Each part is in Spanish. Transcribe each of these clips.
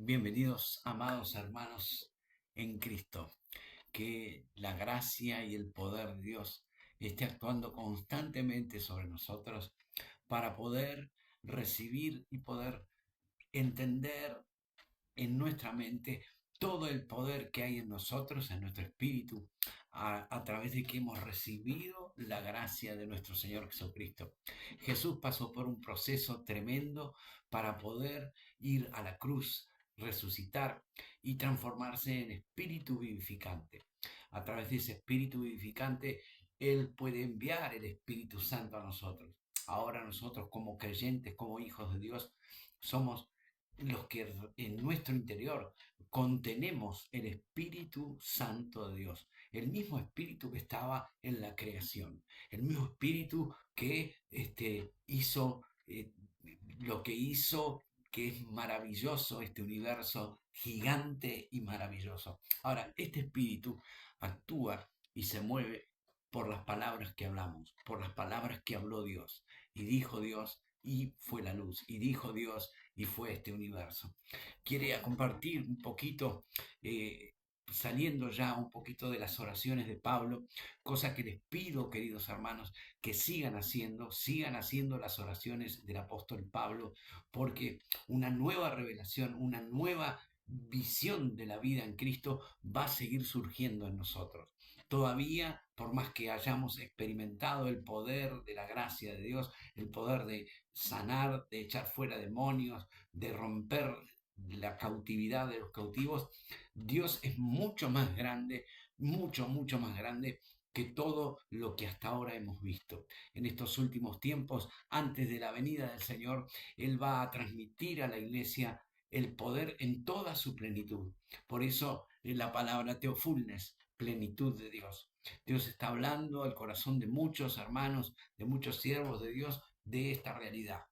Bienvenidos, amados hermanos en Cristo. Que la gracia y el poder de Dios esté actuando constantemente sobre nosotros para poder recibir y poder entender en nuestra mente todo el poder que hay en nosotros, en nuestro espíritu, a través de que hemos recibido la gracia de nuestro Señor Jesucristo. Jesús pasó por un proceso tremendo para poder ir a la cruz, resucitar y transformarse en espíritu vivificante. A través de ese espíritu vivificante, Él puede enviar el Espíritu Santo a nosotros. Ahora nosotros como creyentes, como hijos de Dios, somos los que en nuestro interior contenemos el Espíritu Santo de Dios, el mismo Espíritu que estaba en la creación, el mismo Espíritu que hizo lo que hizo, que es maravilloso, este universo gigante y maravilloso. Ahora, este Espíritu actúa y se mueve por las palabras que hablamos, por las palabras que habló Dios. Y dijo Dios, y fue la luz. Y dijo Dios, y fue este universo. Quiere compartir un poquito, saliendo ya un poquito de las oraciones de Pablo, cosa que les pido, queridos hermanos, que sigan haciendo las oraciones del apóstol Pablo, porque una nueva revelación, una nueva visión de la vida en Cristo va a seguir surgiendo en nosotros. Todavía, por más que hayamos experimentado el poder de la gracia de Dios, el poder de sanar, de echar fuera demonios, de romper la cautividad de los cautivos, Dios es mucho más grande, mucho más grande que todo lo que hasta ahora hemos visto. En estos últimos tiempos, antes de la venida del Señor, Él va a transmitir a la iglesia el poder en toda su plenitud. Por eso la palabra teofulnes, plenitud de Dios. Dios está hablando al corazón de muchos hermanos, de muchos siervos de Dios, de esta realidad.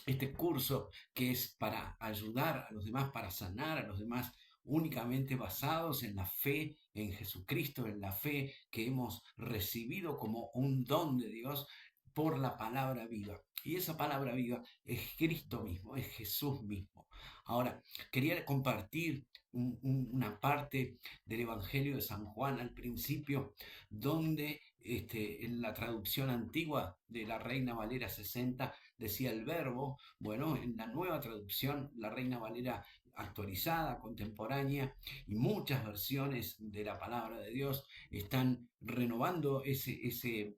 Este curso que es para ayudar a los demás, para sanar a los demás, únicamente basados en la fe en Jesucristo, en la fe que hemos recibido como un don de Dios por la palabra viva. Y esa palabra viva es Cristo mismo, es Jesús mismo. Ahora, quería compartir una parte del Evangelio de San Juan al principio, donde en la traducción antigua de la Reina Valera 60 decía el verbo. Bueno, en la nueva traducción, la Reina Valera actualizada, contemporánea, y muchas versiones de la palabra de Dios están renovando ese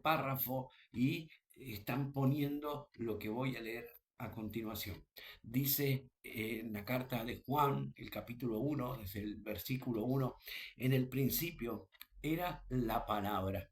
párrafo y están poniendo lo que voy a leer a continuación. Dice en la carta de Juan, el capítulo 1, desde el versículo 1, en el principio era la palabra,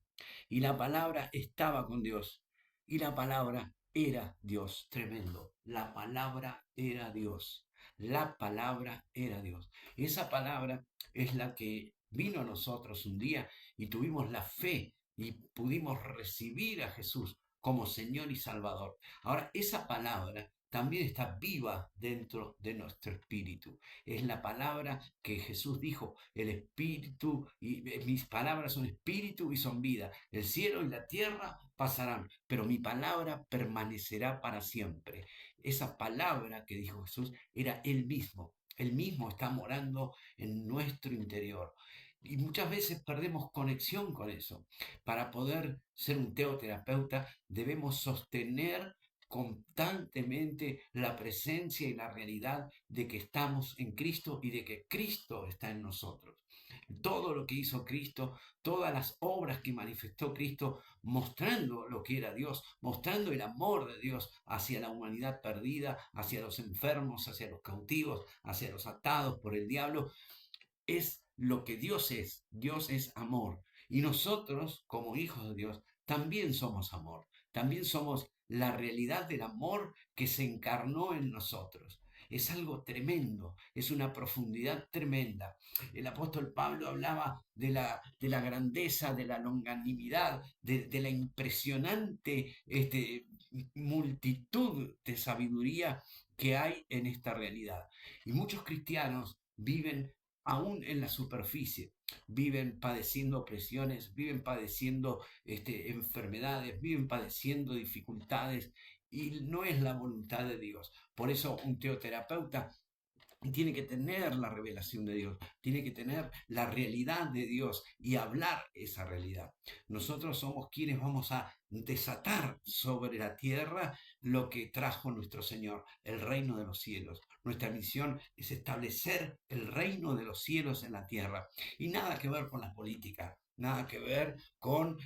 y la palabra estaba con Dios, y la palabra era Dios. Tremendo. La palabra era Dios. La palabra era Dios. Esa palabra es la que vino a nosotros un día y tuvimos la fe y pudimos recibir a Jesús como Señor y Salvador. Ahora, esa palabra también está viva dentro de nuestro espíritu. Es la palabra que Jesús dijo, el espíritu, y mis palabras son espíritu y son vida. El cielo y la tierra pasarán, pero mi palabra permanecerá para siempre. Esa palabra que dijo Jesús era Él mismo. Él mismo está morando en nuestro interior. Y muchas veces perdemos conexión con eso. Para poder ser un teoterapeuta debemos sostener constantemente la presencia y la realidad de que estamos en Cristo y de que Cristo está en nosotros. Todo lo que hizo Cristo, todas las obras que manifestó Cristo, mostrando lo que era Dios, mostrando el amor de Dios hacia la humanidad perdida, hacia los enfermos, hacia los cautivos, hacia los atados por el diablo, es lo que Dios es. Dios es amor. Y nosotros, como hijos de Dios, también somos amor. También somos la realidad del amor que se encarnó en nosotros. Es algo tremendo, es una profundidad tremenda. El apóstol Pablo hablaba de la grandeza, de la longanimidad, de la impresionante multitud de sabiduría que hay en esta realidad. Y muchos cristianos viven aún en la superficie, viven padeciendo opresiones, viven padeciendo enfermedades, viven padeciendo dificultades, y no es la voluntad de Dios. Por eso un teoterapeuta y tiene que tener la revelación de Dios, tiene que tener la realidad de Dios y hablar esa realidad. Nosotros somos quienes vamos a desatar sobre la tierra lo que trajo nuestro Señor, el reino de los cielos. Nuestra misión es establecer el reino de los cielos en la tierra y nada que ver con la política. Nada que ver con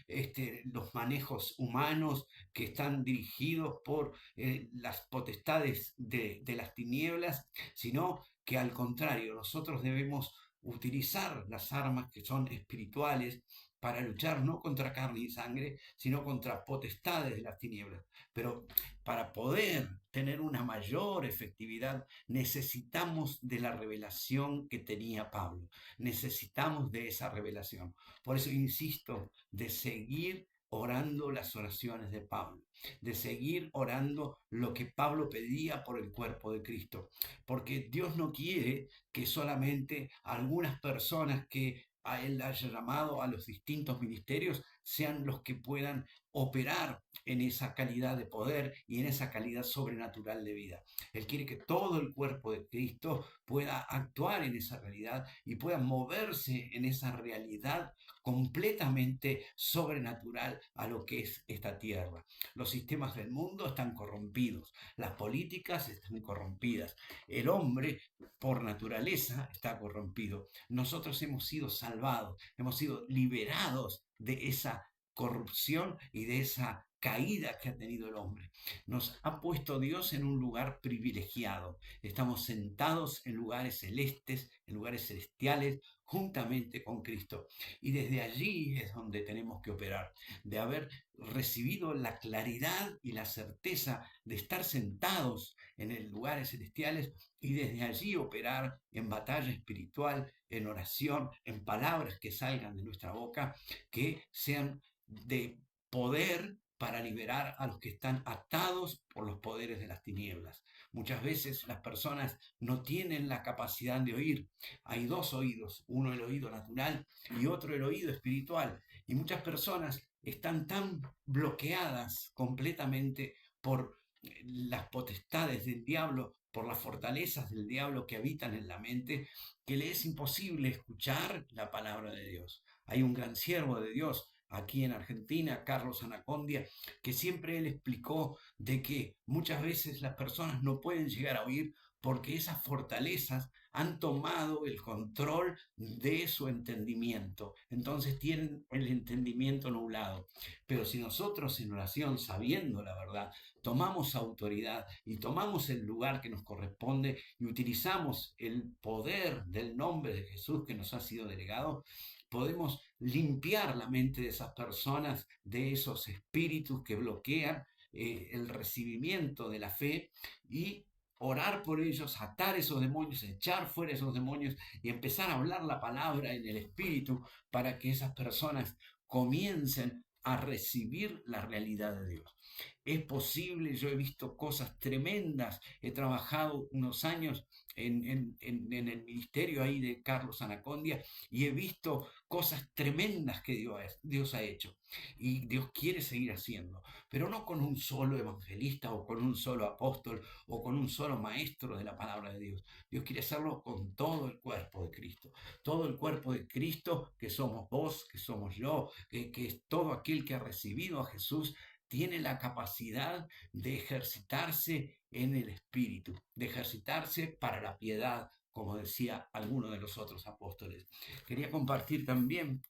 los manejos humanos que están dirigidos por las potestades de las tinieblas, sino que al contrario, nosotros debemos utilizar las armas que son espirituales para luchar no contra carne y sangre, sino contra potestades de las tinieblas. Pero para poder tener una mayor efectividad, necesitamos de la revelación que tenía Pablo. Necesitamos de esa revelación. Por eso insisto, de seguir orando las oraciones de Pablo, de seguir orando lo que Pablo pedía por el cuerpo de Cristo, porque Dios no quiere que solamente algunas personas que a Él haya llamado a los distintos ministerios sean los que puedan operar en esa calidad de poder y en esa calidad sobrenatural de vida. Él quiere que todo el cuerpo de Cristo pueda actuar en esa realidad y pueda moverse en esa realidad completamente sobrenatural a lo que es esta tierra. Los sistemas del mundo están corrompidos, las políticas están corrompidas, el hombre por naturaleza está corrompido. Nosotros hemos sido salvados, hemos sido liberados de esa corrupción y de esa caída que ha tenido el hombre. Nos ha puesto Dios en un lugar privilegiado. Estamos sentados en lugares celestes, en lugares celestiales, juntamente con Cristo. Y desde allí es donde tenemos que operar, de haber recibido la claridad y la certeza de estar sentados en el lugares celestiales y desde allí operar en batalla espiritual, en oración, en palabras que salgan de nuestra boca, que sean de poder para liberar a los que están atados por los poderes de las tinieblas. Muchas veces las personas no tienen la capacidad de oír. Hay dos oídos, uno el oído natural y otro el oído espiritual. Y muchas personas están tan bloqueadas completamente por las potestades del diablo, por las fortalezas del diablo que habitan en la mente, que le es imposible escuchar la palabra de Dios. Hay un gran siervo de Dios aquí en Argentina, Carlos Anacondia, que siempre él explicó de que muchas veces las personas no pueden llegar a oír porque esas fortalezas han tomado el control de su entendimiento. Entonces tienen el entendimiento nublado. Pero si nosotros en oración, sabiendo la verdad, tomamos autoridad y tomamos el lugar que nos corresponde y utilizamos el poder del nombre de Jesús que nos ha sido delegado, podemos limpiar la mente de esas personas, de esos espíritus que bloquean el recibimiento de la fe y orar por ellos, atar esos demonios, echar fuera esos demonios y empezar a hablar la palabra en el espíritu para que esas personas comiencen a recibir la realidad de Dios. Es posible, yo he visto cosas tremendas, he trabajado unos años en el ministerio ahí de Carlos Anacondia y he visto cosas tremendas que Dios ha hecho y Dios quiere seguir haciendo, pero no con un solo evangelista o con un solo apóstol o con un solo maestro de la palabra de Dios. Dios quiere hacerlo con todo el cuerpo de Cristo, todo el cuerpo de Cristo que somos vos, que somos yo, que es todo aquel que ha recibido a Jesús tiene la capacidad de ejercitarse en el espíritu, de ejercitarse para la piedad, como decía alguno de los otros apóstoles. Quería compartir también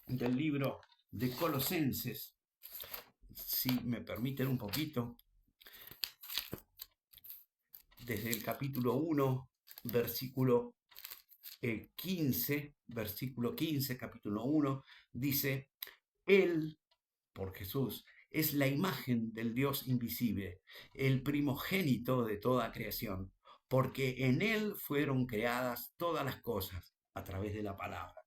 del libro de Colosenses, si me permiten un poquito, desde el capítulo 1, versículo 15, capítulo 1, dice, Él, por Jesús, es la imagen del Dios invisible, el primogénito de toda creación, porque en Él fueron creadas todas las cosas a través de la palabra,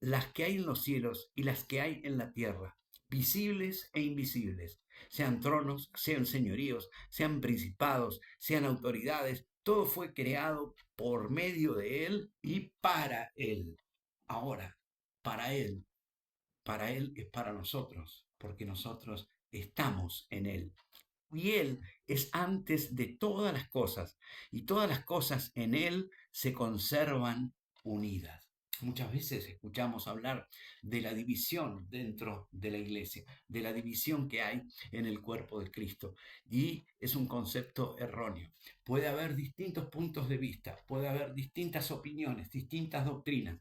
las que hay en los cielos y las que hay en la tierra, visibles e invisibles, sean tronos, sean señoríos, sean principados, sean autoridades, todo fue creado por medio de Él y para Él. Ahora, para Él es para nosotros, porque nosotros estamos en Él. y Él es antes de todas las cosas, y todas las cosas en Él se conservan unidas. Muchas veces escuchamos hablar de la división dentro de la iglesia, de la división que hay en el cuerpo de Cristo, y es un concepto erróneo. Puede haber distintos puntos de vista, puede haber distintas opiniones, distintas doctrinas,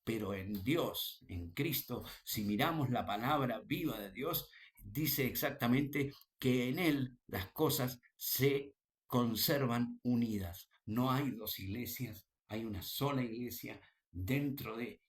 pero en Dios, en Cristo, si miramos la palabra viva de Dios, dice exactamente que en Él las cosas se conservan unidas. No hay dos iglesias, hay una sola iglesia dentro de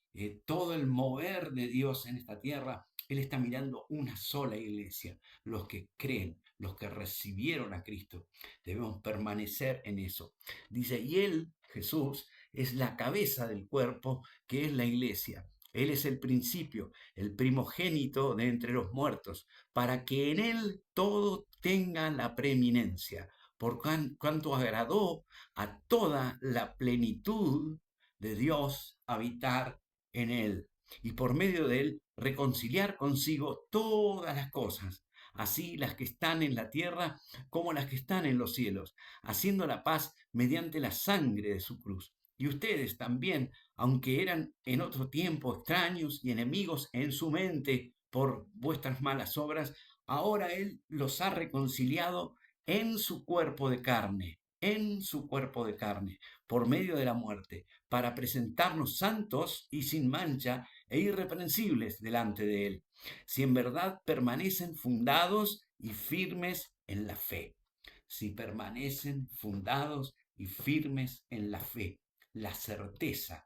todo el mover de Dios en esta tierra. Él está mirando una sola iglesia, los que creen, los que recibieron a Cristo. Debemos permanecer en eso. Dice, y Él, Jesús, es la cabeza del cuerpo, que es la iglesia. Él es el principio, el primogénito de entre los muertos, para que en él todo tenga la preeminencia, por cuanto agradó a toda la plenitud de Dios habitar en él, y por medio de él reconciliar consigo todas las cosas, así las que están en la tierra como las que están en los cielos, haciendo la paz mediante la sangre de su cruz. Y ustedes también, aunque eran en otro tiempo extraños y enemigos en su mente por vuestras malas obras, ahora Él los ha reconciliado en su cuerpo de carne, por medio de la muerte, para presentarnos santos y sin mancha e irreprensibles delante de Él, si en verdad permanecen fundados y firmes en la fe. Si permanecen fundados y firmes en la fe, la certeza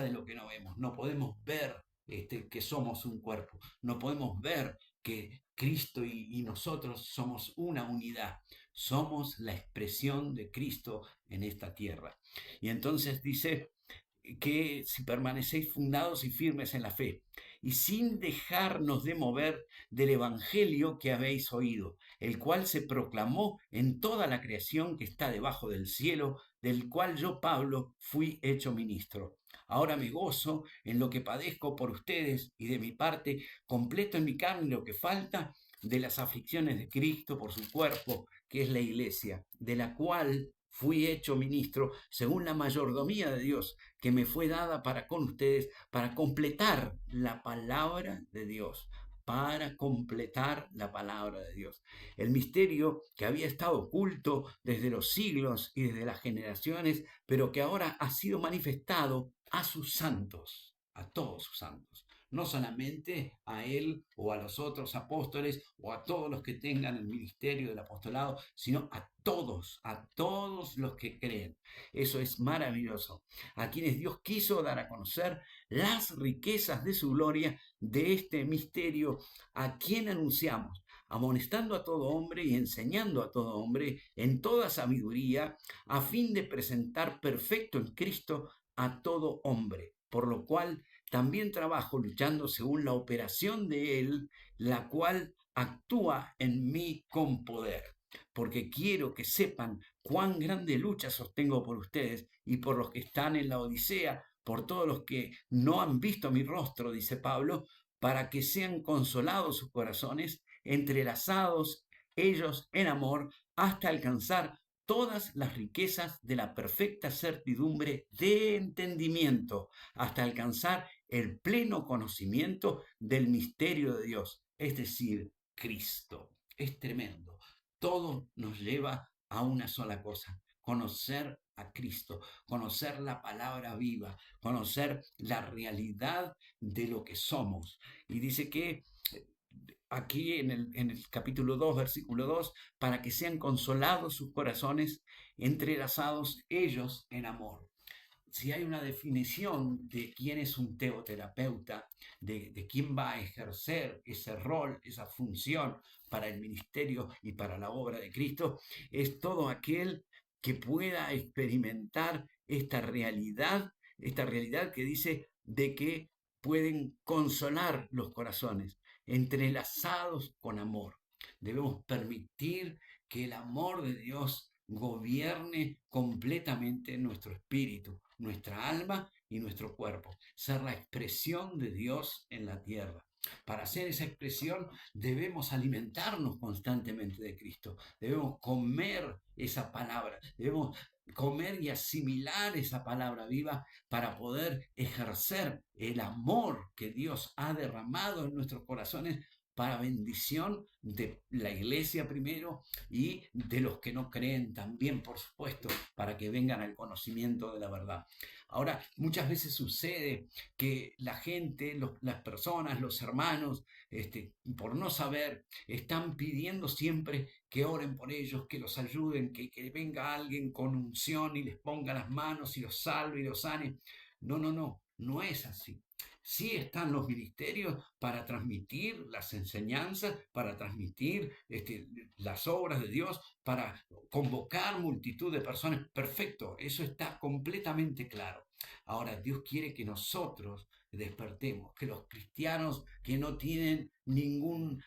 de lo que no vemos. No podemos ver que somos un cuerpo, no podemos ver que Cristo y nosotros somos una unidad, somos la expresión de Cristo en esta tierra. Y entonces dice que si permanecéis fundados y firmes en la fe, y sin dejarnos de mover del evangelio que habéis oído, el cual se proclamó en toda la creación que está debajo del cielo, del cual yo, Pablo, fui hecho ministro. Ahora me gozo en lo que padezco por ustedes, y de mi parte completo en mi carne lo que falta de las aflicciones de Cristo por su cuerpo, que es la iglesia, de la cual fui hecho ministro según la mayordomía de Dios que me fue dada para con ustedes, para completar la palabra de Dios, para completar la palabra de Dios. El misterio que había estado oculto desde los siglos y desde las generaciones, pero que ahora ha sido manifestado a sus santos, a todos sus santos. No solamente a él o a los otros apóstoles o a todos los que tengan el ministerio del apostolado, sino a todos los que creen. Eso es maravilloso. A quienes Dios quiso dar a conocer las riquezas de su gloria, de este misterio, a quien anunciamos, amonestando a todo hombre y enseñando a todo hombre en toda sabiduría, a fin de presentar perfecto en Cristo a todo hombre, por lo cual también trabajo luchando según la operación de Él, la cual actúa en mí con poder, porque quiero que sepan cuán grande lucha sostengo por ustedes y por los que están en la Odisea, por todos los que no han visto mi rostro, dice Pablo, para que sean consolados sus corazones, entrelazados ellos en amor, hasta alcanzar todas las riquezas de la perfecta certidumbre de entendimiento, hasta alcanzar el pleno conocimiento del misterio de Dios, es decir, Cristo. Es tremendo. Todo nos lleva a una sola cosa: conocer a Cristo, conocer la palabra viva, conocer la realidad de lo que somos. Y dice que aquí en el capítulo 2, versículo 2, para que sean consolados sus corazones, entrelazados ellos en amor. Si hay una definición de quién es un teoterapeuta, de quién va a ejercer ese rol, esa función para el ministerio y para la obra de Cristo, es todo aquel que pueda experimentar esta realidad que dice de que pueden consolar los corazones, entrelazados con amor. Debemos permitir que el amor de Dios gobierne completamente nuestro espíritu, nuestra alma y nuestro cuerpo. Ser la expresión de Dios en la tierra. Para hacer esa expresión debemos alimentarnos constantemente de Cristo, debemos comer esa palabra, debemos comer y asimilar esa palabra viva para poder ejercer el amor que Dios ha derramado en nuestros corazones para bendición de la iglesia primero y de los que no creen también, por supuesto, para que vengan al conocimiento de la verdad. Ahora, muchas veces sucede que la gente, las personas, los hermanos, por no saber, están pidiendo siempre que oren por ellos, que los ayuden, que venga alguien con unción y les ponga las manos y los salve y los sane. No, no, no, no es así. Sí están los ministerios para transmitir las enseñanzas, para transmitir las obras de Dios, para convocar multitud de personas. Perfecto, eso está completamente claro. Ahora, Dios quiere que nosotros despertemos, que los cristianos que no tienen ningún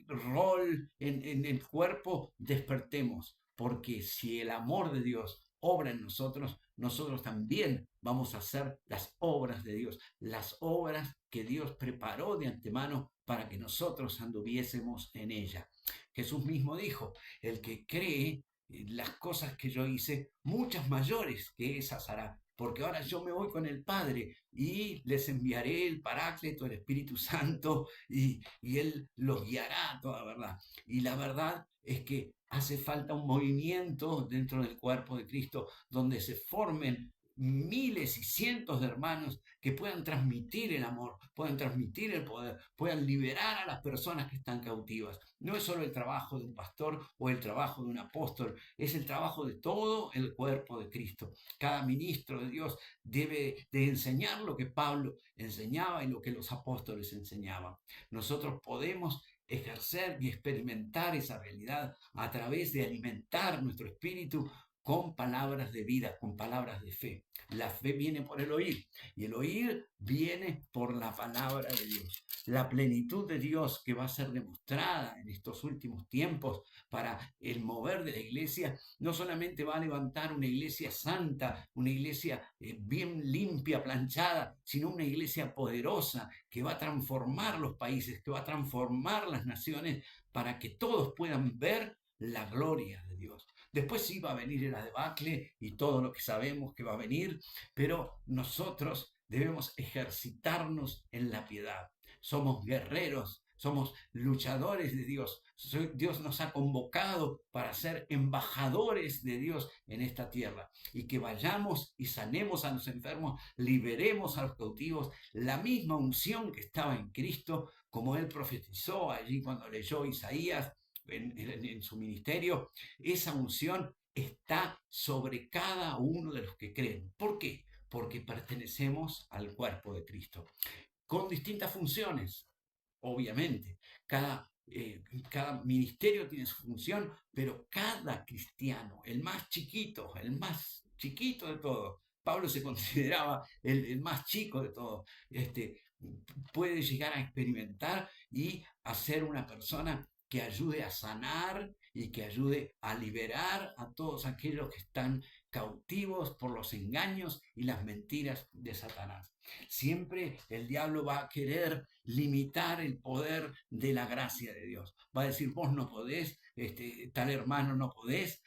rol en el cuerpo, despertemos, porque si el amor de Dios obra en nosotros, nosotros también vamos a hacer las obras de Dios, las obras que Dios preparó de antemano para que nosotros anduviésemos en ella. Jesús mismo dijo, el que cree las cosas que yo hice, muchas mayores que esas hará, porque ahora yo me voy con el Padre y les enviaré el Paráclito, el Espíritu Santo, y Él los guiará a toda verdad. Y la verdad es que hace falta un movimiento dentro del cuerpo de Cristo donde se formen miles y cientos de hermanos que puedan transmitir el amor, puedan transmitir el poder, puedan liberar a las personas que están cautivas. No es solo el trabajo de un pastor o el trabajo de un apóstol, es el trabajo de todo el cuerpo de Cristo. Cada ministro de Dios debe de enseñar lo que Pablo enseñaba y lo que los apóstoles enseñaban. Nosotros podemos ejercer y experimentar esa realidad a través de alimentar nuestro espíritu con palabras de vida, con palabras de fe. La fe viene por el oír y el oír viene por la palabra de Dios. La plenitud de Dios que va a ser demostrada en estos últimos tiempos para el mover de la iglesia, no solamente va a levantar una iglesia santa, una iglesia bien limpia, planchada, sino una iglesia poderosa que va a transformar los países, que va a transformar las naciones para que todos puedan ver la gloria de Dios. Después sí va a venir el debacle y todo lo que sabemos que va a venir, pero nosotros debemos ejercitarnos en la piedad. Somos guerreros, somos luchadores de Dios. Dios nos ha convocado para ser embajadores de Dios en esta tierra y que vayamos y sanemos a los enfermos, liberemos a los cautivos, la misma unción que estaba en Cristo, como Él profetizó allí cuando leyó Isaías en su ministerio, esa unción está sobre cada uno de los que creen. ¿Por qué? Porque pertenecemos al cuerpo de Cristo, con distintas funciones, obviamente. Cada ministerio tiene su función, pero cada cristiano, el más chiquito de todos, Pablo se consideraba el más chico de todos, puede llegar a experimentar y a ser una persona que ayude a sanar y que ayude a liberar a todos aquellos que están cautivos por los engaños y las mentiras de Satanás. Siempre el diablo va a querer limitar el poder de la gracia de Dios. Va a decir, vos no podés, tal hermano no podés.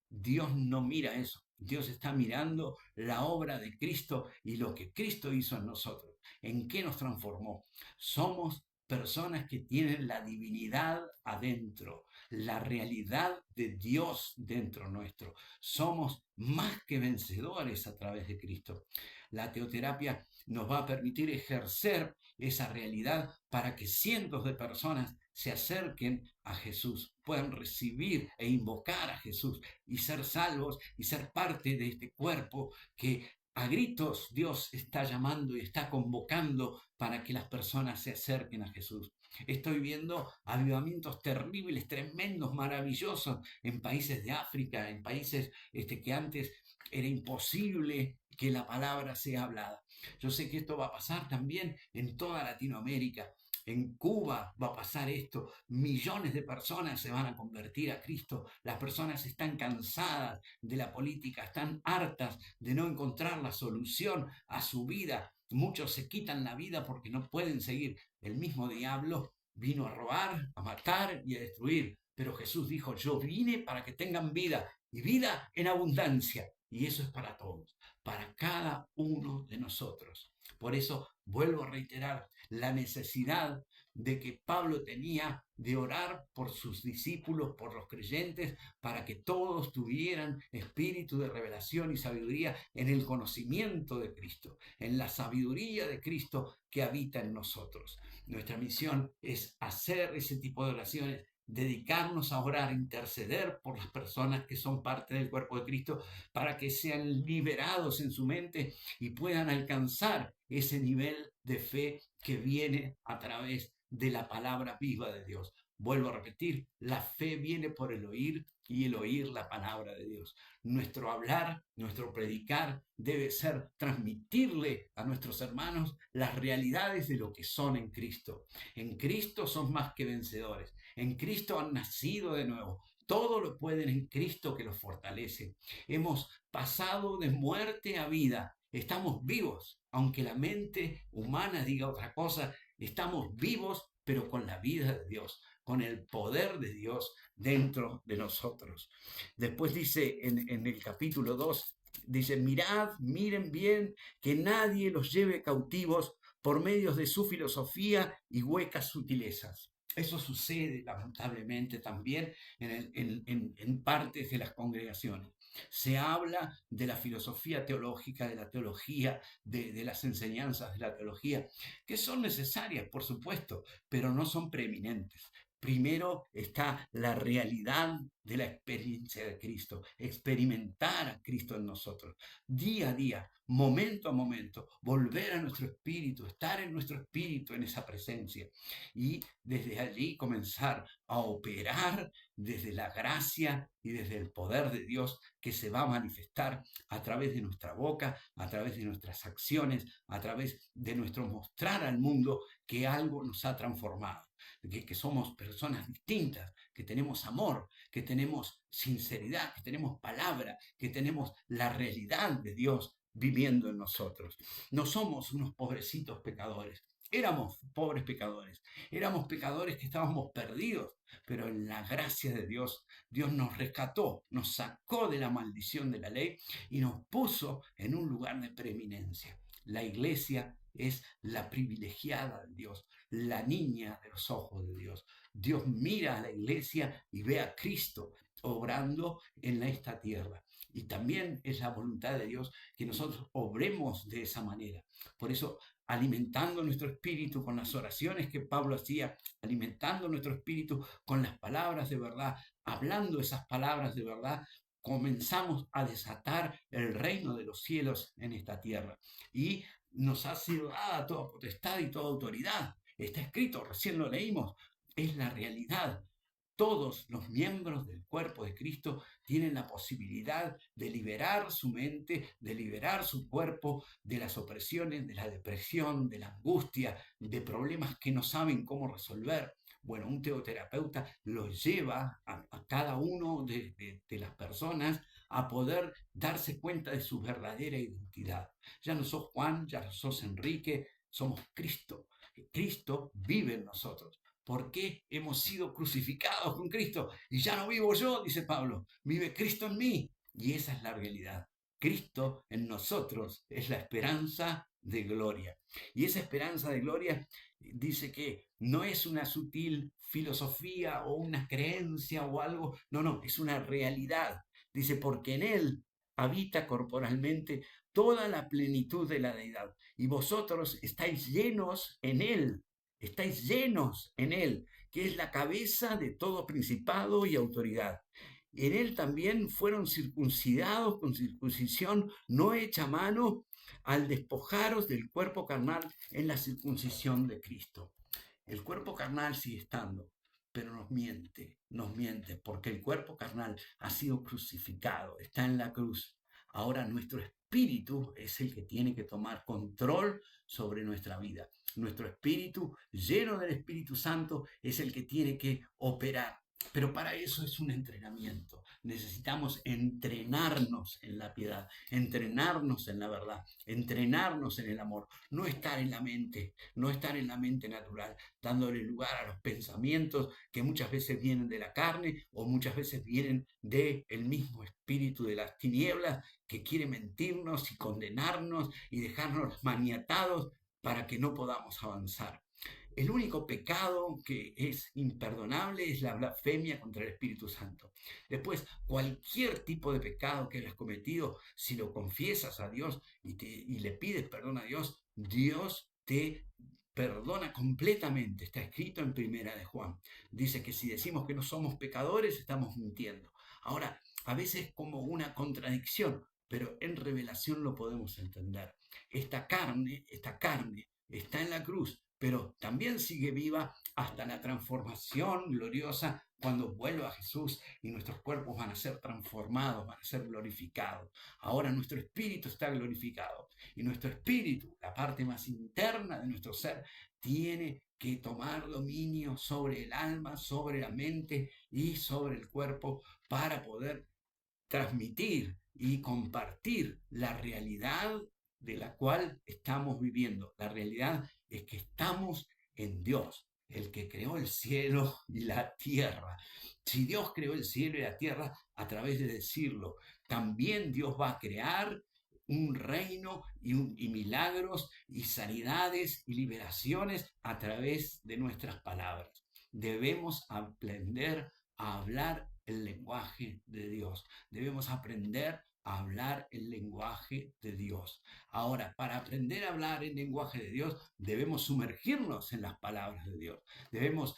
Dios no mira eso. Dios está mirando la obra de Cristo y lo que Cristo hizo en nosotros. ¿En qué nos transformó? Somos personas que tienen la divinidad adentro, la realidad de Dios dentro nuestro. Somos más que vencedores a través de Cristo. La teoterapia nos va a permitir ejercer esa realidad para que cientos de personas se acerquen a Jesús, puedan recibir e invocar a Jesús y ser salvos y ser parte de este cuerpo que a gritos Dios está llamando y está convocando para que las personas se acerquen a Jesús. Estoy viendo avivamientos terribles, tremendos, maravillosos en países de África, en países que antes era imposible que la palabra sea hablada. Yo sé que esto va a pasar también en toda Latinoamérica. En Cuba va a pasar esto, millones de personas se van a convertir a Cristo, las personas están cansadas de la política, están hartas de no encontrar la solución a su vida muchos se quitan la vida porque no pueden seguir. El mismo diablo vino a robar, a matar y a destruir. Pero Jesús dijo, yo vine para que tengan vida y vida en abundancia. Y eso es para todos, para cada uno de nosotros. Por eso vuelvo a reiterar la necesidad de que Pablo tenía de orar por sus discípulos, por los creyentes, para que todos tuvieran espíritu de revelación y sabiduría en el conocimiento de Cristo, en la sabiduría de Cristo que habita en nosotros. Nuestra misión es hacer ese tipo de oraciones, dedicarnos a orar, interceder por las personas que son parte del cuerpo de Cristo para que sean liberados en su mente y puedan alcanzar ese nivel de fe que viene a través de la palabra viva de Dios. Vuelvo a repetir, la fe viene por el oír y el oír la palabra de Dios. Nuestro hablar, nuestro predicar debe ser transmitirle a nuestros hermanos las realidades de lo que son en Cristo. En Cristo son más que vencedores. En Cristo han nacido de nuevo. Todo lo pueden en Cristo que los fortalece. Hemos pasado de muerte a vida. Estamos vivos, aunque la mente humana diga otra cosa. Estamos vivos, pero con la vida de Dios, con el poder de Dios dentro de nosotros. Después dice en el capítulo 2, dice, mirad, miren bien, que nadie los lleve cautivos por medios de su filosofía y huecas sutilezas. Eso sucede lamentablemente también en partes de las congregaciones. Se habla de la filosofía teológica, de la teología, de las enseñanzas de la teología, que son necesarias, por supuesto, pero no son preeminentes. Primero está la realidad de la experiencia de Cristo, experimentar a Cristo en nosotros, día a día, momento a momento, volver a nuestro espíritu, estar en nuestro espíritu en esa presencia y desde allí comenzar a operar desde la gracia y desde el poder de Dios que se va a manifestar a través de nuestra boca, a través de nuestras acciones, a través de nuestro mostrar al mundo que algo nos ha transformado, que somos personas distintas, que tenemos amor, que tenemos sinceridad, que tenemos palabra, que tenemos la realidad de Dios viviendo en nosotros. No somos unos pobrecitos pecadores. Éramos pobres pecadores, éramos pecadores que estábamos perdidos, pero en la gracia de Dios, Dios nos rescató, nos sacó de la maldición de la ley y nos puso en un lugar de preeminencia. La iglesia es la privilegiada de Dios, la niña de los ojos de Dios. Dios mira a la iglesia y ve a Cristo obrando en esta tierra. Y también es la voluntad de Dios que nosotros obremos de esa manera. Por eso, alimentando nuestro espíritu con las oraciones que Pablo hacía, alimentando nuestro espíritu con las palabras de verdad, hablando esas palabras de verdad, comenzamos a desatar el reino de los cielos en esta tierra. Y nos ha sido dada toda potestad y toda autoridad. Está escrito, recién lo leímos, es la realidad. Todos los miembros del cuerpo de Cristo tienen la posibilidad de liberar su mente, de liberar su cuerpo de las opresiones, de la depresión, de la angustia, de problemas que no saben cómo resolver. Bueno, un teoterapeuta los lleva a cada uno de las personas a poder darse cuenta de su verdadera identidad. Ya no sos Juan, ya no sos Enrique, somos Cristo. Cristo vive en nosotros. ¿Por qué hemos sido crucificados con Cristo? Y ya no vivo yo, dice Pablo, vive Cristo en mí. Y esa es la realidad. Cristo en nosotros es la esperanza de gloria. Y esa esperanza de gloria dice que no es una sutil filosofía o una creencia o algo, no, es una realidad. Dice, porque en Él habita corporalmente toda la plenitud de la deidad. Y vosotros estáis llenos en Él, estáis llenos en Él, que es la cabeza de todo principado y autoridad. En Él también fueron circuncidados con circuncisión no hecha a mano, al despojaros del cuerpo carnal en la circuncisión de Cristo. El cuerpo carnal sigue estando, pero nos miente, porque el cuerpo carnal ha sido crucificado, está en la cruz. Ahora nuestro espíritu es el que tiene que tomar control sobre nuestra vida. Nuestro espíritu, lleno del Espíritu Santo, es el que tiene que operar. Pero para eso es un entrenamiento. Necesitamos entrenarnos en la piedad, entrenarnos en la verdad, entrenarnos en el amor. No estar en la mente, no estar en la mente natural, dándole lugar a los pensamientos que muchas veces vienen de la carne o muchas veces vienen del mismo espíritu de las tinieblas que quiere mentirnos y condenarnos y dejarnos maniatados para que no podamos avanzar. El único pecado que es imperdonable es la blasfemia contra el Espíritu Santo. Después, cualquier tipo de pecado que hayas cometido, si lo confiesas a Dios y le pides perdón a Dios, Dios te perdona completamente. Está escrito en Primera de Juan. Dice que si decimos que no somos pecadores, estamos mintiendo. Ahora, a veces como una contradicción, pero en revelación lo podemos entender. Esta carne está en la cruz, pero también sigue viva hasta la transformación gloriosa cuando vuelva Jesús y nuestros cuerpos van a ser transformados, van a ser glorificados. Ahora nuestro espíritu está glorificado y nuestro espíritu, la parte más interna de nuestro ser, tiene que tomar dominio sobre el alma, sobre la mente y sobre el cuerpo para poder transmitir y compartir la realidad de la cual estamos viviendo. La realidad es que estamos en Dios, el que creó el cielo y la tierra. Si Dios creó el cielo y la tierra, a través de decirlo, también Dios va a crear un reino y milagros y sanidades y liberaciones a través de nuestras palabras. Debemos aprender a hablar el lenguaje de Dios. Debemos aprender a hablar el lenguaje de Dios. Ahora, para aprender a hablar el lenguaje de Dios, debemos sumergirnos en las palabras de Dios. Debemos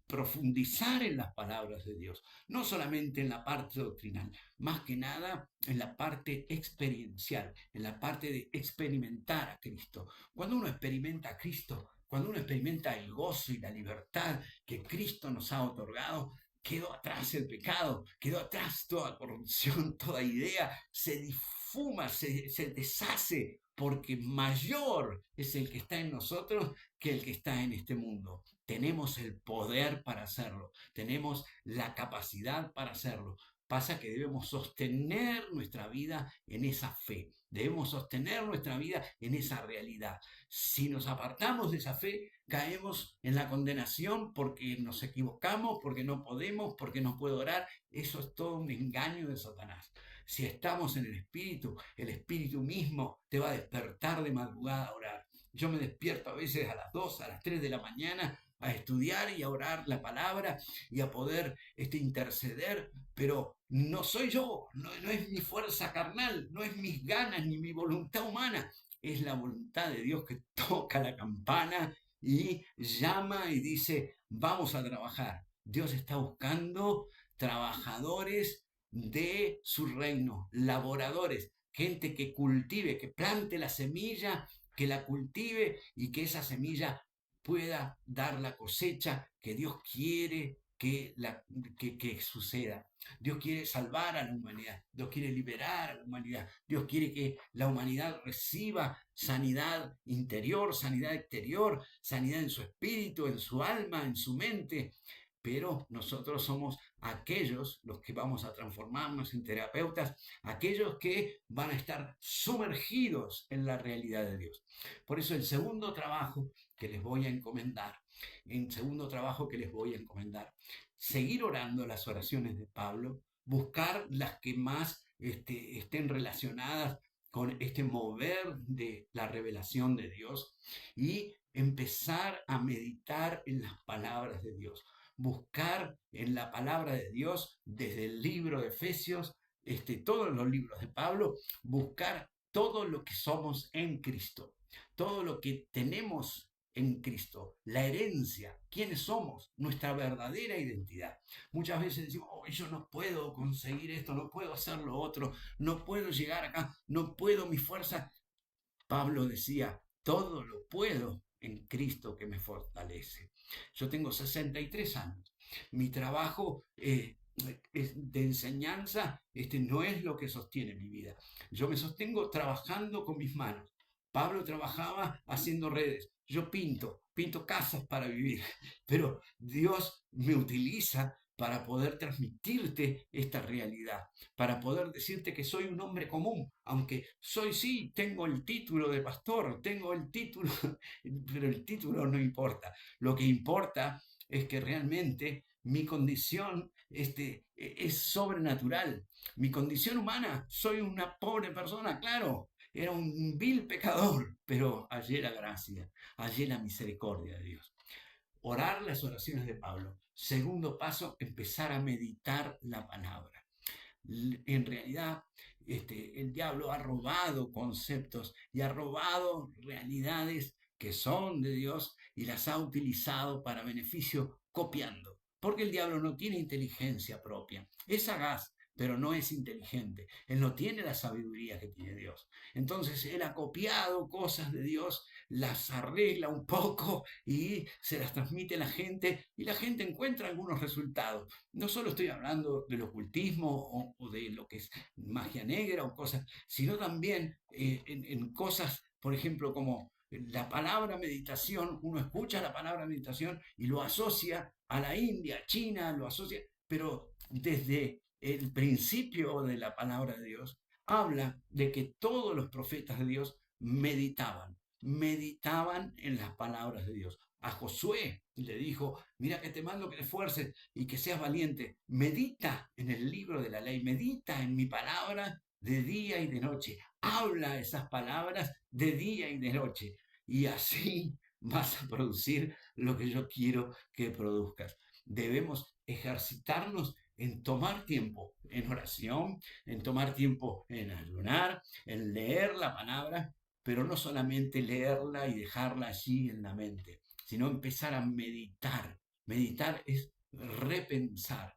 profundizar en las palabras de Dios, no solamente en la parte doctrinal, más que nada en la parte experiencial, en la parte de experimentar a Cristo. Cuando uno experimenta a Cristo, cuando uno experimenta el gozo y la libertad que Cristo nos ha otorgado, quedó atrás el pecado, quedó atrás toda corrupción, toda idea, se difuma, se deshace, porque mayor es el que está en nosotros que el que está en este mundo. Tenemos el poder para hacerlo, tenemos la capacidad para hacerlo. Pasa que debemos sostener nuestra vida en esa fe, debemos sostener nuestra vida en esa realidad. Si nos apartamos de esa fe, caemos en la condenación porque nos equivocamos, porque no podemos, porque no puedo orar. Eso es todo un engaño de Satanás. Si estamos en el Espíritu mismo te va a despertar de madrugada a orar. Yo me despierto a veces a las 2, a las 3 de la mañana a estudiar y a orar la palabra y a poder interceder, pero no soy yo, no es mi fuerza carnal, no es mis ganas ni mi voluntad humana, es la voluntad de Dios que toca la campana y llama y dice, vamos a trabajar. Dios está buscando trabajadores de su reino, laboradores, gente que cultive, que plante la semilla, que la cultive y que esa semilla pueda dar la cosecha que Dios quiere que suceda. Dios quiere salvar a la humanidad, Dios quiere liberar a la humanidad, Dios quiere que la humanidad reciba sanidad interior, sanidad exterior, sanidad en su espíritu, en su alma, en su mente. Pero nosotros somos aquellos los que vamos a transformarnos en terapeutas, aquellos que van a estar sumergidos en la realidad de Dios. Por eso el segundo trabajo que les voy a encomendar, seguir orando las oraciones de Pablo, buscar las que más estén relacionadas con este mover de la revelación de Dios y empezar a meditar en las palabras de Dios. Buscar en la palabra de Dios desde el libro de Efesios, todos los libros de Pablo, buscar todo lo que somos en Cristo, todo lo que tenemos en Cristo, la herencia, quiénes somos, nuestra verdadera identidad. Muchas veces decimos, oh, yo no puedo conseguir esto, no puedo hacer lo otro, no puedo llegar acá, no puedo, mi fuerza. Pablo decía, todo lo puedo en Cristo que me fortalece. Yo tengo 63 años. Mi trabajo de enseñanza no es lo que sostiene mi vida. Yo me sostengo trabajando con mis manos. Pablo trabajaba haciendo redes. Yo pinto. pinto casas para vivir, pero Dios me utiliza para poder transmitirte esta realidad, para poder decirte que soy un hombre común, aunque sí, tengo el título de pastor, tengo el título, pero el título no importa. Lo que importa es que realmente mi condición es sobrenatural. Mi condición humana, soy una pobre persona, claro, era un vil pecador, pero hallé la gracia, hallé la misericordia de Dios. Orar las oraciones de Pablo. Segundo paso, empezar a meditar la palabra. En realidad, el diablo ha robado conceptos y ha robado realidades que son de Dios y las ha utilizado para beneficio copiando. Porque el diablo no tiene inteligencia propia. Es sagaz, pero no es inteligente. Él no tiene la sabiduría que tiene Dios. Entonces él ha copiado cosas de Dios, las arregla un poco y se las transmite a la gente y la gente encuentra algunos resultados. No solo estoy hablando del ocultismo o de lo que es magia negra o cosas, sino también en cosas, por ejemplo, como la palabra meditación. Uno escucha la palabra meditación y lo asocia a la India, China, lo asocia, pero desde el principio de la palabra de Dios habla de que todos los profetas de Dios meditaban en las palabras de Dios. A Josué le dijo, mira que te mando que te esfuerces y que seas valiente. Medita en el libro de la ley, medita en mi palabra de día y de noche. Habla esas palabras de día y de noche. Y así vas a producir lo que yo quiero que produzcas. Debemos ejercitarnos en tomar tiempo en oración, en tomar tiempo en ayunar, en leer la palabra, pero no solamente leerla y dejarla allí en la mente, sino empezar a meditar. Meditar es repensar.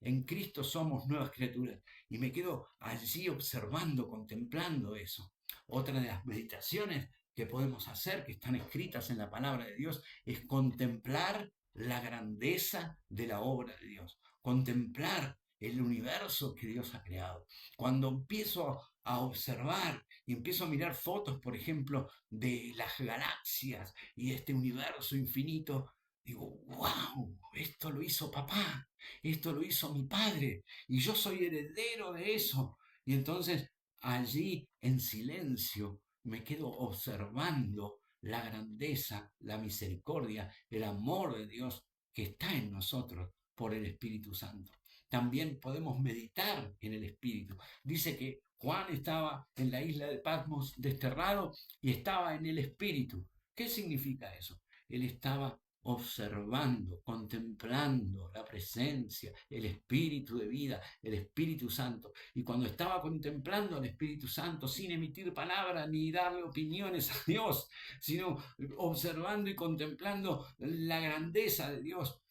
En Cristo somos nuevas criaturas y me quedo allí observando, contemplando eso. Otra de las meditaciones que podemos hacer, que están escritas en la palabra de Dios, es contemplar la grandeza de la obra de Dios, contemplar el universo que Dios ha creado. Cuando empiezo a observar y empiezo a mirar fotos, por ejemplo, de las galaxias y este universo infinito, digo, wow, esto lo hizo papá, esto lo hizo mi padre y yo soy heredero de eso. Y entonces allí en silencio me quedo observando la grandeza, la misericordia, el amor de Dios que está en nosotros por el Espíritu Santo. También podemos meditar en el Espíritu. Dice que Juan estaba en la isla de Patmos desterrado y estaba en el Espíritu. ¿Qué significa eso? Él estaba observando, contemplando la presencia, el Espíritu de vida, el Espíritu Santo. Y cuando estaba contemplando al Espíritu Santo, sin emitir palabras ni darle opiniones a Dios, sino observando y contemplando la grandeza de Dios,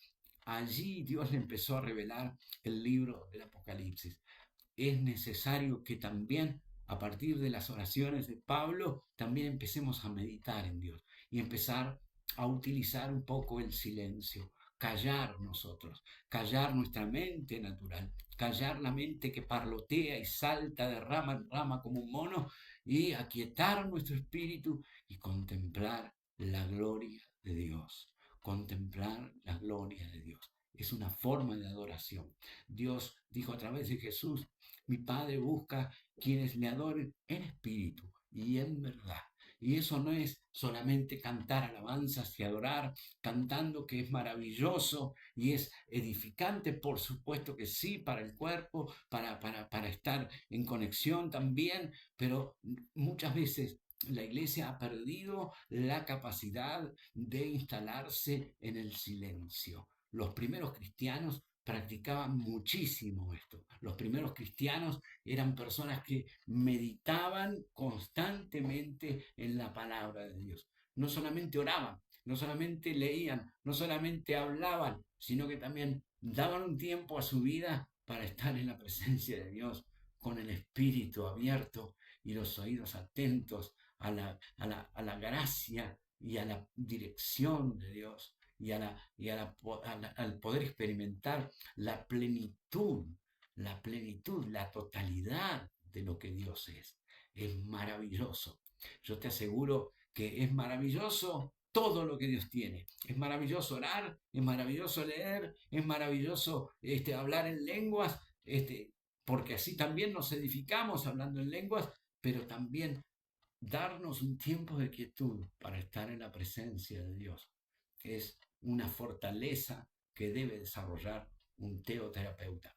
allí Dios le empezó a revelar el libro del Apocalipsis. Es necesario que también a partir de las oraciones de Pablo también empecemos a meditar en Dios y empezar a utilizar un poco el silencio, callar nosotros, callar nuestra mente natural, callar la mente que parlotea y salta de rama en rama como un mono y aquietar nuestro espíritu y contemplar la gloria de Dios, contemplar la gloria de Dios. Es una forma de adoración. Dios dijo a través de Jesús, mi Padre busca quienes le adoren en espíritu y en verdad. Y eso no es solamente cantar alabanzas y adorar, cantando que es maravilloso y es edificante, por supuesto que sí, para el cuerpo, para estar en conexión también, pero muchas veces la iglesia ha perdido la capacidad de instalarse en el silencio. Los primeros cristianos practicaban muchísimo esto. Los primeros cristianos eran personas que meditaban constantemente en la palabra de Dios. No solamente oraban, no solamente leían, no solamente hablaban, sino que también daban un tiempo a su vida para estar en la presencia de Dios, con el espíritu abierto y los oídos atentos a la gracia y a la dirección de Dios al poder experimentar la totalidad de lo que Dios es. Es maravilloso. Yo te aseguro que es maravilloso todo lo que Dios tiene. Es maravilloso orar, es maravilloso leer, es maravilloso hablar en lenguas, porque así también nos edificamos hablando en lenguas, pero también darnos un tiempo de quietud para estar en la presencia de Dios. Es una fortaleza que debe desarrollar un teoterapeuta.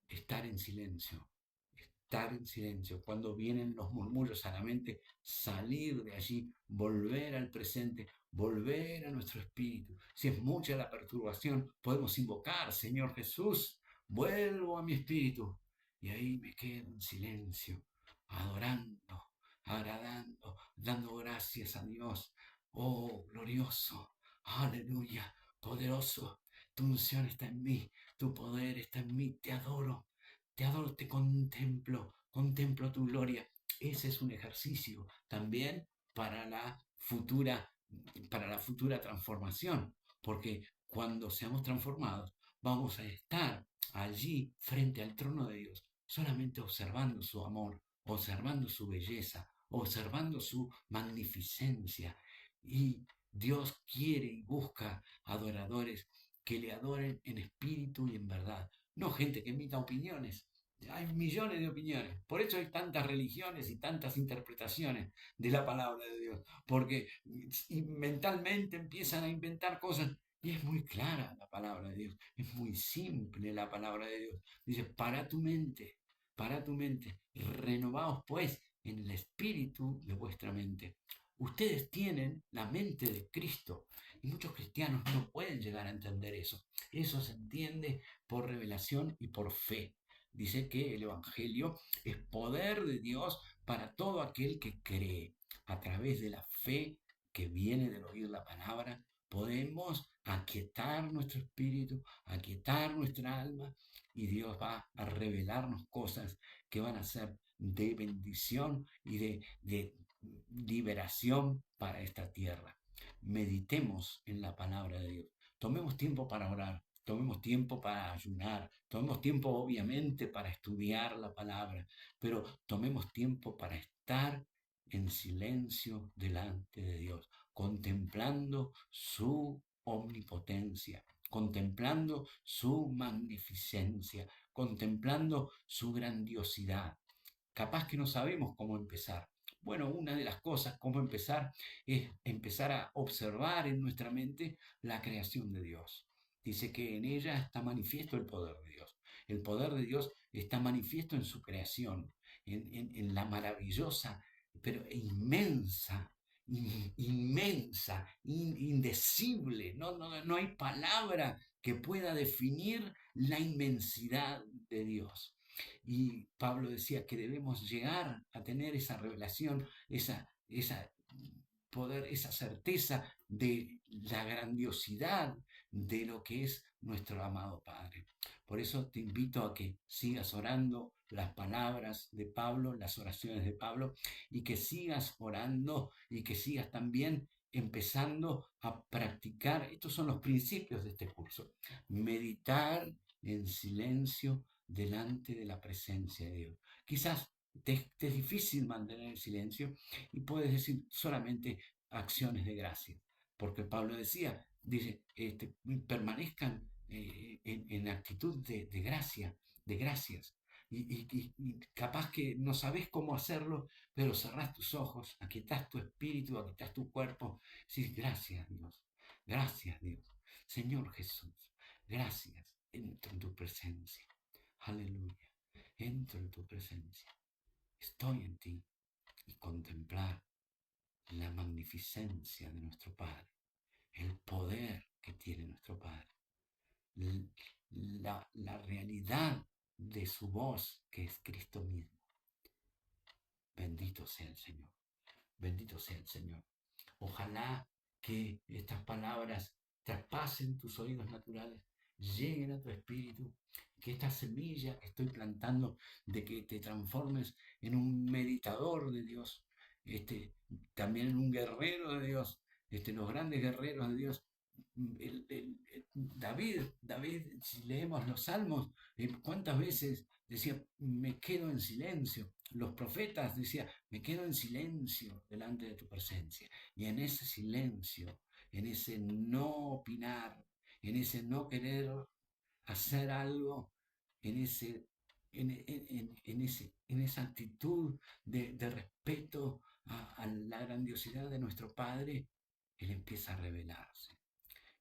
Estar en silencio, estar en silencio. Cuando vienen los murmullos a la mente, salir de allí, volver al presente, volver a nuestro espíritu. Si es mucha la perturbación, podemos invocar, Señor Jesús, vuelvo a mi espíritu. Y ahí me quedo en silencio, adorando, agradando, dando gracias a Dios. Oh, glorioso, aleluya, poderoso. Tu unción está en mí, tu poder está en mí, te adoro, te contemplo, contemplo tu gloria. Ese es un ejercicio también para la futura, para la futura transformación, porque cuando seamos transformados, vamos a estar allí frente al trono de Dios, solamente observando su amor, observando su belleza, observando su magnificencia. Y Dios quiere y busca adoradores que le adoren en espíritu y en verdad, no gente que emita opiniones. Hay millones de opiniones. Por eso hay tantas religiones y tantas interpretaciones de la palabra de Dios. Porque mentalmente empiezan a inventar cosas. Y es muy clara la palabra de Dios. Es muy simple la palabra de Dios. Dice, para tu mente. Renovaos pues en el espíritu de vuestra mente. Ustedes tienen la mente de Cristo. Y muchos cristianos no pueden llegar a entender eso. Eso se entiende por revelación y por fe. Dice que el Evangelio es poder de Dios para todo aquel que cree. A través de la fe que viene del oír la palabra, podemos aquietar nuestro espíritu, aquietar nuestra alma, y Dios va a revelarnos cosas que van a ser de bendición y de liberación para esta tierra. Meditemos en la palabra de Dios. Tomemos tiempo para orar, tomemos tiempo para ayunar, tomemos tiempo obviamente para estudiar la palabra, pero tomemos tiempo para estar en silencio delante de Dios, contemplando su omnipotencia, contemplando su magnificencia, contemplando su grandiosidad. Capaz que no sabemos cómo empezar. Bueno, una de las cosas, cómo empezar, es empezar a observar en nuestra mente la creación de Dios. Dice que en ella está manifiesto el poder de Dios. El poder de Dios está manifiesto en su creación, en la maravillosa, pero inmensa, inmensa, indecible. No hay palabra que pueda definir la inmensidad de Dios. Y Pablo decía que debemos llegar a tener esa revelación, esa poder, esa certeza de la grandiosidad de lo que es nuestro amado Padre. Por eso te invito a que sigas orando las palabras de Pablo, las oraciones de Pablo, y que sigas orando y que sigas también empezando a practicar. Estos son los principios de este curso. Meditar en silencio delante de la presencia de Dios. Quizás te es difícil mantener el silencio y puedes decir solamente acciones de gracia, porque Pablo dice, permanezcan en actitud de gracia, de gracias. Y capaz que no sabes cómo hacerlo, pero cerrás tus ojos, aquietas tu espíritu, aquietas tu cuerpo, decís, gracias Dios, Señor Jesús, gracias, entro en tu presencia. Aleluya. Entro en tu presencia. Estoy en ti. Y contemplar la magnificencia de nuestro Padre. El poder que tiene nuestro Padre. La realidad de su voz, que es Cristo mismo. Bendito sea el Señor. Bendito sea el Señor. Ojalá que estas palabras traspasen tus oídos naturales, lleguen a tu espíritu, que esta semilla que estoy plantando de que te transformes en un meditador de Dios, también en un guerrero de Dios, los grandes guerreros de Dios. David, si leemos los salmos, ¿cuántas veces decía, me quedo en silencio? Los profetas decían, me quedo en silencio delante de tu presencia. Y en ese silencio en ese no opinar, en ese no querer hacer algo, en ese, en esa actitud de respeto a la grandiosidad de nuestro Padre, Él empieza a revelarse,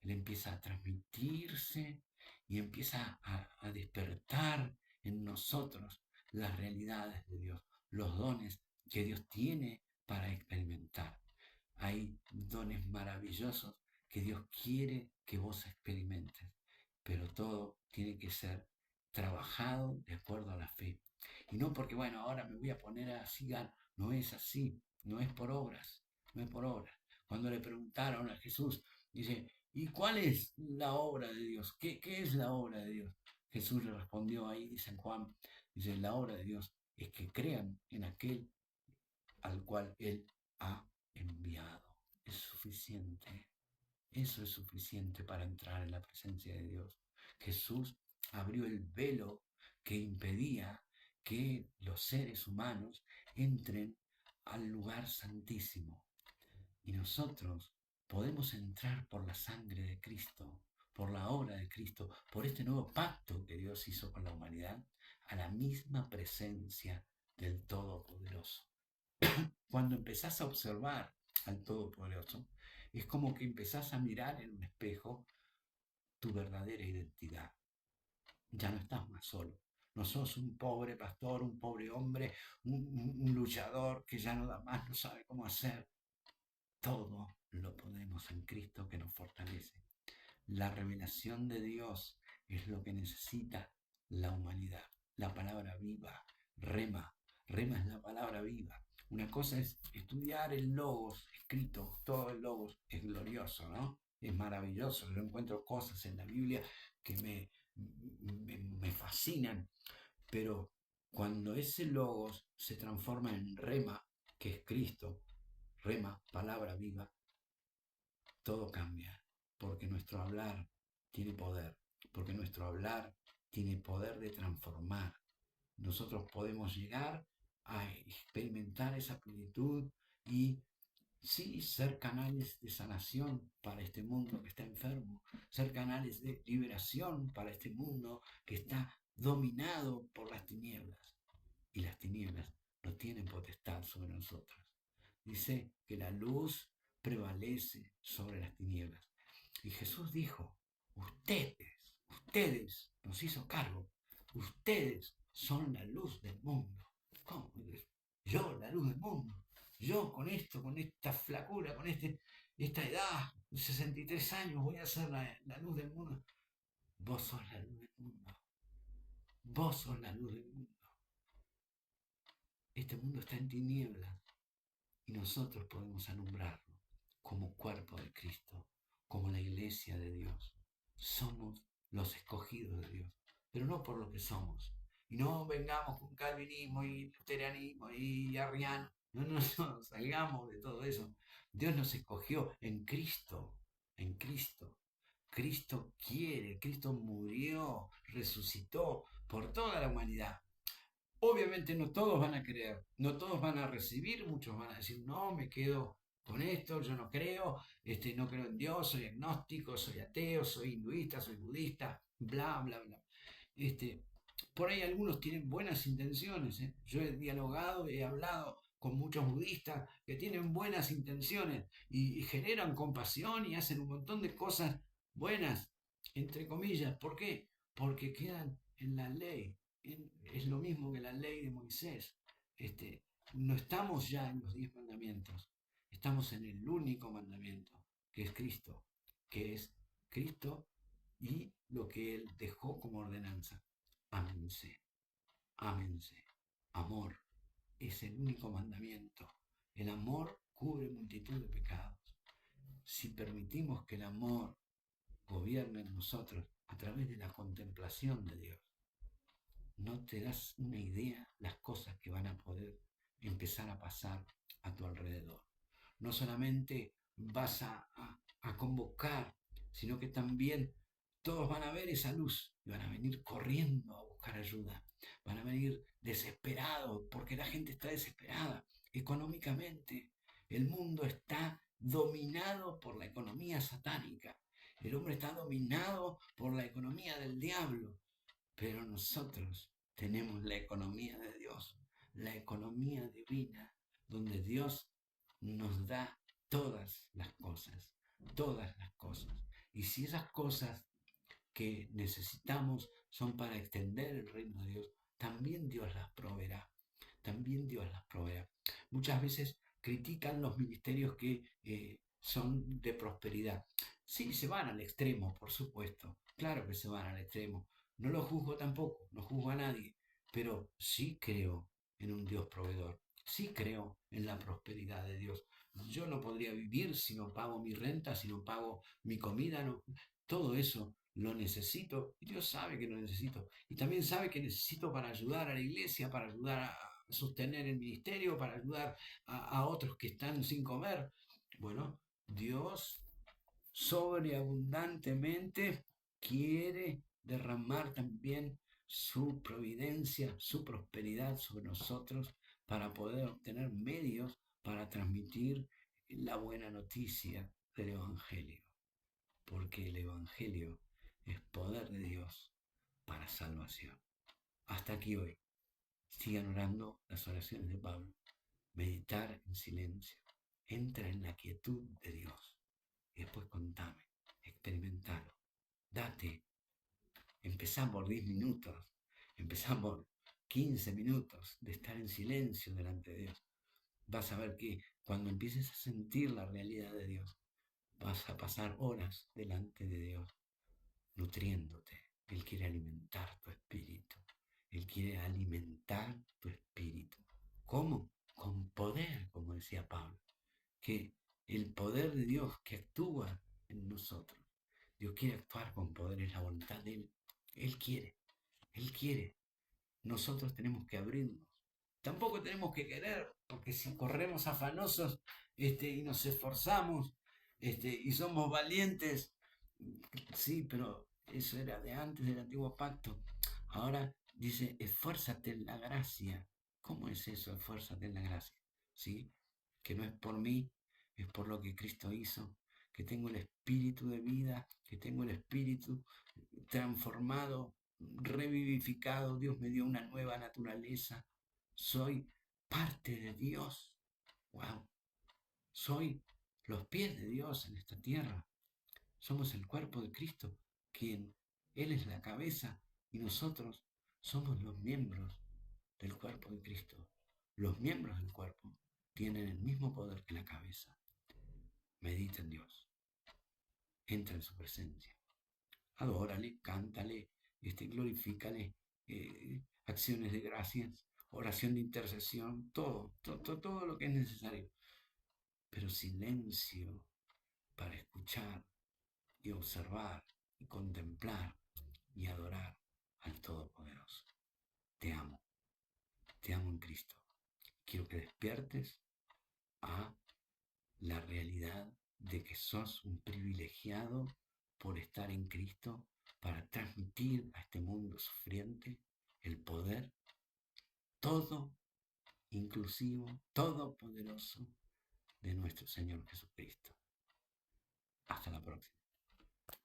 Él empieza a transmitirse y empieza a despertar en nosotros las realidades de Dios, los dones que Dios tiene para experimentar. Hay dones maravillosos que Dios quiere que vos experimentes, pero todo tiene que ser trabajado de acuerdo a la fe. Y no porque, bueno, ahora me voy a poner a sigar, no es así, no es por obras, no es por obras. Cuando le preguntaron a Jesús, dice, ¿y cuál es la obra de Dios? ¿Qué es la obra de Dios? Jesús le respondió ahí, dice en Juan, dice, la obra de Dios es que crean en aquel al cual Él ha enviado. Es suficiente. Eso es suficiente para entrar en la presencia de Dios. Jesús abrió el velo que impedía que los seres humanos entren al lugar santísimo. Y nosotros podemos entrar por la sangre de Cristo, por la obra de Cristo, por este nuevo pacto que Dios hizo con la humanidad, a la misma presencia del Todopoderoso. Cuando empezás a observar al Todopoderoso, es como que empezás a mirar en un espejo tu verdadera identidad. Ya no estás más solo. No sos un pobre pastor, un pobre hombre, un luchador que ya no da más, no sabe cómo hacer. Todo lo podemos en Cristo que nos fortalece. La revelación de Dios es lo que necesita la humanidad. La palabra viva, rema. Rema es la palabra viva. Una cosa es estudiar el logos escrito, todo el logos es glorioso, ¿no? Es maravilloso. Yo encuentro cosas en la Biblia que me fascinan, pero cuando ese logos se transforma en rema, que es Cristo, rema, palabra viva, todo cambia, porque nuestro hablar tiene poder, porque nuestro hablar tiene poder de transformar. Nosotros podemos llegar a experimentar esa plenitud y sí, ser canales de sanación para este mundo que está enfermo, ser canales de liberación para este mundo que está dominado por las tinieblas. Y las tinieblas no tienen potestad sobre nosotros. Dice que la luz prevalece sobre las tinieblas. Y Jesús dijo, ustedes, nos hizo cargo, ustedes son la luz del mundo. ¿Cómo? Yo, la luz del mundo. Yo con esto, con esta flacura, con esta edad, 63 años, voy a ser la luz del mundo. Vos sos la luz del mundo. Vos sos la luz del mundo. Este mundo está en tinieblas y nosotros podemos alumbrarlo como cuerpo de Cristo, como la iglesia de Dios. Somos los escogidos de Dios, pero no por lo que somos. Y no vengamos con calvinismo y luteranismo y arriano. No, salgamos de todo eso. Dios nos escogió en Cristo, en Cristo. Cristo quiere, Cristo murió, resucitó por toda la humanidad. Obviamente no todos van a creer, no todos van a recibir, muchos van a decir, no, me quedo con esto, yo no creo, no creo en Dios, soy agnóstico, soy ateo, soy hinduista, soy budista, bla, bla, bla. Por ahí algunos tienen buenas intenciones, ¿eh? Yo he dialogado, he hablado con muchos budistas que tienen buenas intenciones y generan compasión y hacen un montón de cosas buenas, entre comillas. ¿Por qué? Porque quedan en la ley. Es lo mismo que la ley de Moisés. No estamos ya en los 10 mandamientos, estamos en el único mandamiento, que es Cristo, que es Cristo y lo que Él dejó como ordenanza. Ámense, ámense. Amor es el único mandamiento. El amor cubre multitud de pecados. Si permitimos que el amor gobierne en nosotros a través de la contemplación de Dios, no te das una idea las cosas que van a poder empezar a pasar a tu alrededor. No solamente vas a convocar, sino que también todos van a ver esa luz y van a venir corriendo a buscar ayuda. Van a venir desesperados porque la gente está desesperada económicamente. El mundo está dominado por la economía satánica. El hombre está dominado por la economía del diablo. Pero nosotros tenemos la economía de Dios, la economía divina, donde Dios nos da todas las cosas, todas las cosas. Y si esas cosas que necesitamos son para extender el reino de Dios, también Dios las proveerá, también Dios las proveerá. Muchas veces critican los ministerios que son de prosperidad. Sí, se van al extremo, por supuesto, claro que se van al extremo. No lo juzgo tampoco, no juzgo a nadie, pero sí creo en un Dios proveedor, sí creo en la prosperidad de Dios. Yo no podría vivir si no pago mi renta, si no pago mi comida, no, todo eso lo necesito y Dios sabe que lo necesito. Y también sabe que necesito para ayudar a la iglesia, para ayudar a sostener el ministerio, para ayudar a otros que están sin comer. Bueno, Dios sobreabundantemente quiere derramar también su providencia, su prosperidad sobre nosotros para poder obtener medios para transmitir la buena noticia del Evangelio. Porque el Evangelio es poder de Dios para salvación. Hasta aquí hoy. Sigan orando las oraciones de Pablo. Meditar en silencio. Entra en la quietud de Dios. Y después contame, experimentalo, date. Empezá por 10 minutos, empezá por 15 minutos de estar en silencio delante de Dios. Vas a ver que cuando empieces a sentir la realidad de Dios, vas a pasar horas delante de Dios, nutriéndote. Él quiere alimentar tu espíritu. Él quiere alimentar tu espíritu. ¿Cómo? Con poder, como decía Pablo. Que el poder de Dios que actúa en nosotros. Dios quiere actuar con poder, es la voluntad de Él. Él quiere, Él quiere. Nosotros tenemos que abrirnos. Tampoco tenemos que querer, porque si corremos afanosos y nos esforzamos y somos valientes, sí, pero eso era de antes del antiguo pacto. Ahora dice, esfuérzate en la gracia. ¿Cómo es eso, esfuérzate en la gracia? ¿Sí? Que no es por mí, es por lo que Cristo hizo, que tengo el espíritu de vida, que tengo el espíritu transformado, revivificado, Dios me dio una nueva naturaleza, soy parte de Dios, wow, soy los pies de Dios en esta tierra, somos el cuerpo de Cristo, quien Él es la cabeza y nosotros somos los miembros del cuerpo de Cristo. Los miembros del cuerpo tienen el mismo poder que la cabeza. Medita en Dios, entra en su presencia, adórale, cántale, glorifícale, acciones de gracias, oración de intercesión, todo lo que es necesario. Pero silencio para escuchar y observar y contemplar y adorar al Todopoderoso. Te amo en Cristo. Quiero que despiertes a la realidad de que sos un privilegiado por estar en Cristo para transmitir a este mundo sufriente el poder todo inclusivo, todopoderoso de nuestro Señor Jesucristo. Hasta la próxima.